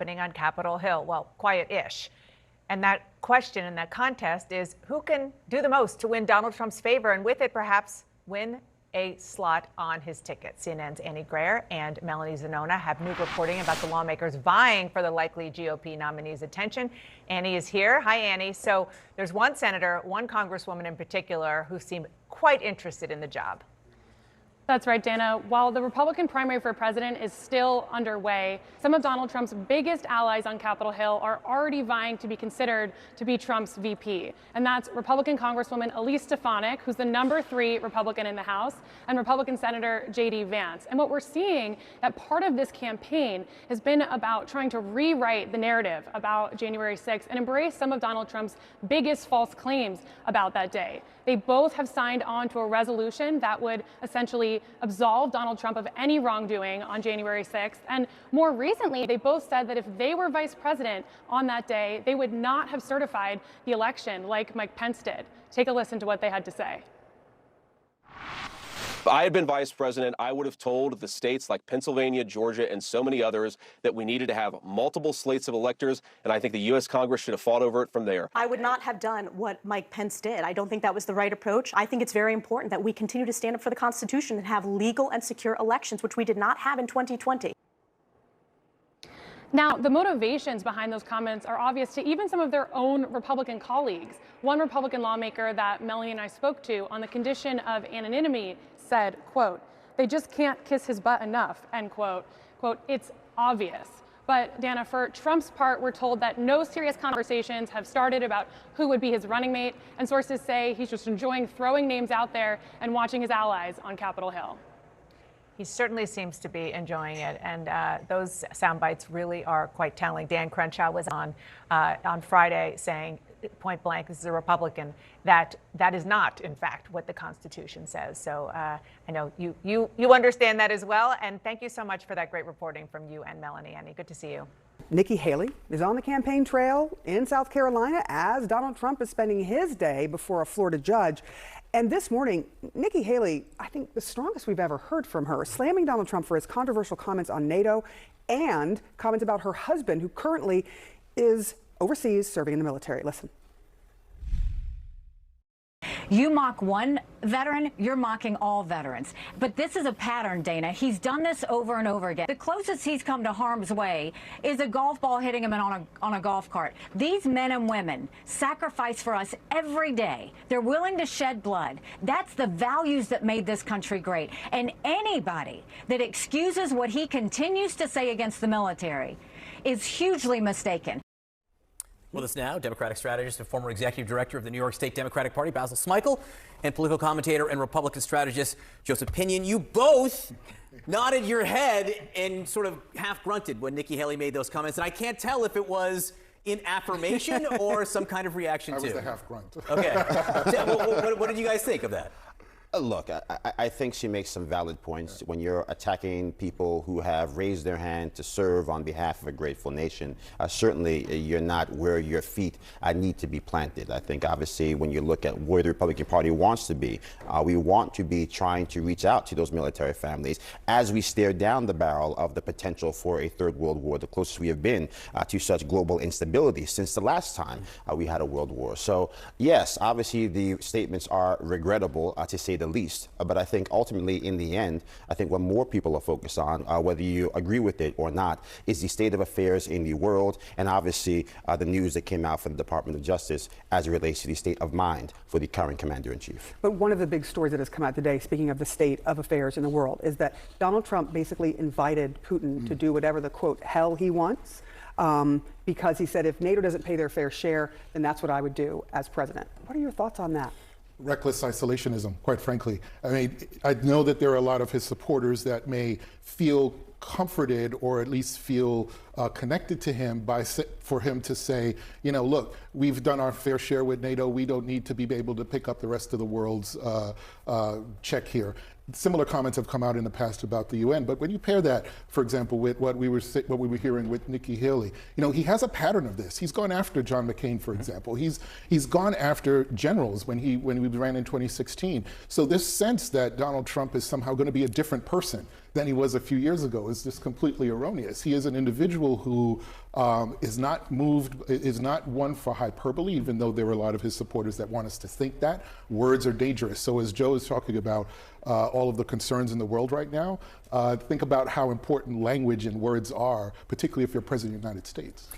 happening on Capitol Hill. Well, quiet-ish. And that question and that contest is who can do the most to win Donald Trump's favor and with it perhaps win a slot on his ticket. CNN's Annie Grayer and Melanie Zanona have new reporting about the lawmakers vying for the likely GOP nominee's attention. Annie is here. Hi, Annie. So there's one senator, one congresswoman in particular, who seem quite interested in the job. That's right, Dana. While the Republican primary for president is still underway, some of Donald Trump's biggest allies on Capitol Hill are already vying to be considered to be Trump's VP. And that's Republican Congresswoman Elise Stefanik, who's the #3 Republican in the House, and Republican Senator J.D. Vance. And what we're seeing, that part of this campaign has been about trying to rewrite the narrative about January 6th and embrace some of Donald Trump's biggest false claims about that day. They both have signed on to a resolution that would essentially absolve Donald Trump of any wrongdoing on January 6th. And more recently, they both said that if they were vice president on that day, they would not have certified the election like Mike Pence did. Take a listen to what they had to say. If I had been vice president, I would have told the states like Pennsylvania, Georgia, and so many others that we needed to have multiple slates of electors, and I think the U.S. Congress should have fought over it from there. I would not have done what Mike Pence did. I don't think that was the right approach. I think it's very important that we continue to stand up for the Constitution and have legal and secure elections, which we did not have in 2020. Now, the motivations behind those comments are obvious to even some of their own Republican colleagues. One Republican lawmaker that Melanie and I spoke to on the condition of anonymity said, quote, "They just can't kiss his butt enough," end quote. Quote, "It's obvious." But Dana, for Trump's part, we're told that no serious conversations have started about who would be his running mate, and sources say he's just enjoying throwing names out there and watching his allies on Capitol Hill. He certainly seems to be enjoying it, and those sound bites really are quite telling. Dan Crenshaw was on Friday saying, point blank, this is a Republican, that is not, in fact, what the Constitution says. So I know you understand that as well, and thank you so much for that great reporting from you and Melanie. Annie, good to see you. Nikki Haley is on the campaign trail in South Carolina as Donald Trump is spending his day before a Florida judge. And this morning, Nikki Haley, I think the strongest we've ever heard from her, slamming Donald Trump for his controversial comments on NATO and comments about her husband, who currently is overseas serving in the military. Listen. You mock one veteran, you're mocking all veterans. But this is a pattern, Dana. He's done this over and over again. The closest he's come to harm's way is a golf ball hitting him on a golf cart. These men and women sacrifice for us every day. They're willing to shed blood. That's the values that made this country great. And anybody that excuses what he continues to say against the military is hugely mistaken. With us now, Democratic strategist and former executive director of the New York State Democratic Party, Basil Smikle, and political commentator and Republican strategist, Joseph Pinion. You both nodded your head and sort of half grunted when Nikki Haley made those comments, and I can't tell if it was in affirmation or some kind of reaction to. I was the half grunt. Okay. What did you guys think of that? Look, I think she makes some valid points. When you're attacking people who have raised their hand to serve on behalf of a grateful nation, certainly you're not where your feet need to be planted. I think obviously when you look at where the Republican Party wants to be, we want to be trying to reach out to those military families as we stare down the barrel of the potential for a third world war, the closest we have been to such global instability since the last time we had a world war. So yes, obviously the statements are regrettable, to say the least, but I think ultimately in the end, I think what more people are focused on, whether you agree with it or not, is the state of affairs in the world, and obviously the news that came out from the Department of Justice as it relates to the state of mind for the current commander-in-chief. But one of the big stories that has come out today, speaking of the state of affairs in the world, is that Donald Trump basically invited Putin to do whatever the quote hell he wants, because he said if NATO doesn't pay their fair share, then that's what I would do as president. What are your thoughts on that? Reckless isolationism, quite frankly. I mean, I know that there are a lot of his supporters that may feel comforted or at least feel connected to him for him to say, you know, look, we've done our fair share with NATO. We don't need to be able to pick up the rest of the world's check here. Similar comments have come out in the past about the UN, but when you pair that, for example, with what we were hearing with Nikki Haley, you know, he has a pattern of this. He's gone after John McCain, for example. He's gone after generals when we ran in 2016. So this sense that Donald Trump is somehow going to be a different person than he was a few years ago is just completely erroneous. He is an individual who is not one for hyperbole, even though there are a lot of his supporters that want us to think that. Words are dangerous. So as Joe is talking about all of the concerns in the world right now, think about how important language and words are, particularly if you're president of the United States.